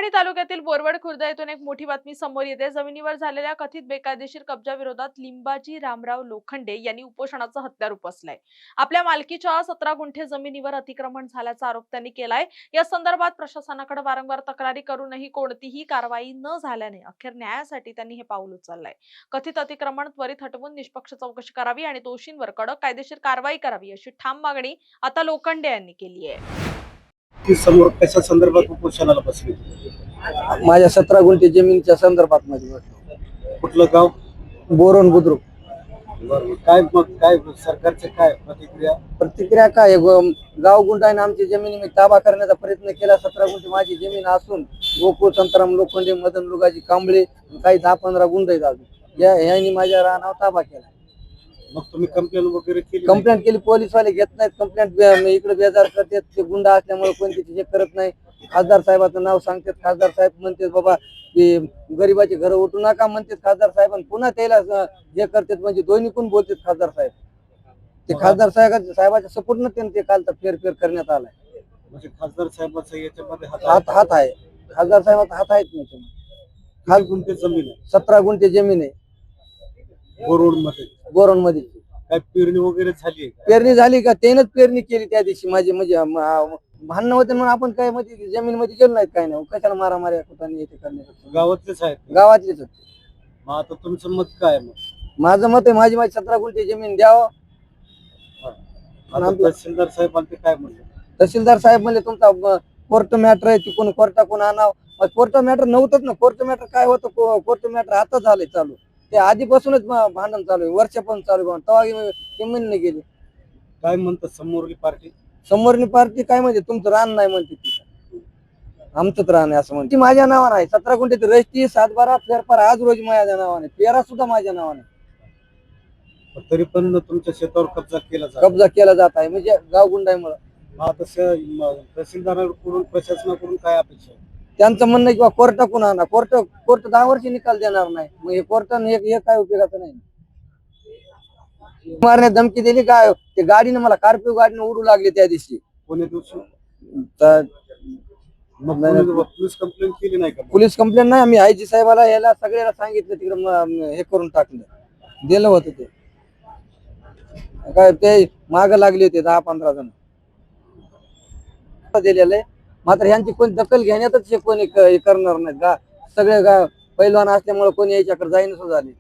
परभणी तालुक्यातील बोरवड खुर्द येथून एक मोठी बातमी समोर येते। जमिनीवर झालेल्या कथित बेकायदेशीर कब्जा विरोधात लिंबाजी रामराव लोखंडे यांनी उपोषणाचं हत्यार उपसलंय। आपल्या मालकीच्या 17 गुंठे जमिनीवर अतिक्रमण झाल्याचा आरोप त्यांनी केलाय। या संदर्भात प्रशासनाकडे वारंवार तक्रारी करूनही कोणतीही कारवाई न झाल्याने अखेर न्यायासाठी त्यांनी हे पाऊल उचललंय। कथित अतिक्रमण त्वरित हटवून निष्पक्ष चौकशी करावी आणि दोषींवर कडक कायदेशीर कारवाई करावी अशी ठाम मागणी आता लोखंडे यांनी केली आहे। समोर कशा संदर्भात उपोषणाला बसले? माझ्या 17 गुंठे जमिनीच्या संदर्भात मध्ये कुठलं गाव? बोरवड बुद्रुक। काय सरकारचे काय प्रतिक्रिया काय गाव गुंडाने आमची जमिनी ताबा करण्याचा प्रयत्न केला। 17 गुंठे माझी जमीन असून गोकुळ संतराम लोखंडे, मदन लुगाजी कांबळे, काही 10-15 गुंड आहेत यांनी माझ्या रानावर ताबा केला। मग तुम्ही कंप्लेंट वगैरे केली? कंप्लेंट केली, पोलीसवाले घेत नाहीत कंप्लेंट, इकडे बेजार करतात। ते गुंडा असल्यामुळे कोणती हे करत नाही। खासदार साहेबाचं नाव सांगतात, खासदार साहेब म्हणतात बाबा की गरिबाची घरं उठू नका म्हणतात खासदार साहेब, आणि पुन्हा त्याला हे करतात, म्हणजे दोन्ही कोण बोलतात खासदार साहेब। ते खासदार साहेबाच्या सपोर्टनं त्यांनी ते काल फेरफेर करण्यात आलाय। म्हणजे खासदार साहेबाचा याच्यामध्ये हात आहे, खासदार साहेबाचा हात आहेत नाही। खाल गुंठे जमीन आहे? 17 गुंठे जमीन आहे बोरवड मध्ये। काय पेरणी वगैरे झाली? पेरणी झाली का? त्यानंच पेरणी केली त्या दिवशी। माझी म्हणजे भांडणं होते म्हणून आपण काय मध्ये जमीन मध्ये गेलो नाहीत, काय नाही, कशाला मारामाऱ्या कुठाने येते करण्यासाठी। गावातलेच आहेत? गावातलेच। मग आता तुमचं मत काय? मग माझं मत आहे माझी 17 गुंठे जमीन द्यावं। तहसीलदार साहेब आले काय म्हणले? तहसीलदार साहेब म्हणले तुमचा कोर्ट मॅटर आहे, तिकडून कोर्टाकडून आणावं। कोर्ट मॅटर नव्हतंच ना। कोर्ट मॅटर काय होतं? कोर्ट मॅटर आता झालंय चालू, ते आधीपासूनच भांडण चालू आहे, वर्षापासून चालू आहे। तेव्हा जमीन नाही गेली। काय म्हणतात समोरली पार्टी? समोरनी पार्टी काय म्हणते, तुमचं रान नाही म्हणते, आमचंच रान आहे असं म्हणते। माझ्या नावाने आहे 17 गुंठे रजिस्ट्री, 7/12 फेरफार आज रोजी माझ्या नावाने, पेरा सुद्धा माझ्या नावाने। तरी पण तुमच्या शेतावर कब्जा केला जात आहे, म्हणजे गाव गुंडाईमुळे। तहसीलदाराकडून प्रशासनाकडून काय अपेक्षा आहे? त्यांचं म्हणणं किंवा कोर्टाकडून आणा। कोर्ट 10 वर्ष निकाल देणार नाही, मग हे कोर्टाने हे काय उपयोगाचं नाही। मारण्यात धमकी दिली काय? ते गाडीने मला कार्पिओ गाडीने उडू लागले त्या दिवशी। कोणी दिवशी? तर पोलीस कंप्लेंट केली नाही का? पोलीस कंप्लेंट नाही, आम्ही आयजी साहेबाला याला सगळ्याला सांगितलं, तिकडे हे करून टाकलं, दिलं होतं ते काय, ते माग लागले होते 10-15 जण दिलेलं आहे। मात्र ह्यांची कोणी दखल घेण्यातच हे कोणी करणार नाहीत। सगळे पैलवान असल्यामुळे कोणी याच्याकडे जाईन झाले।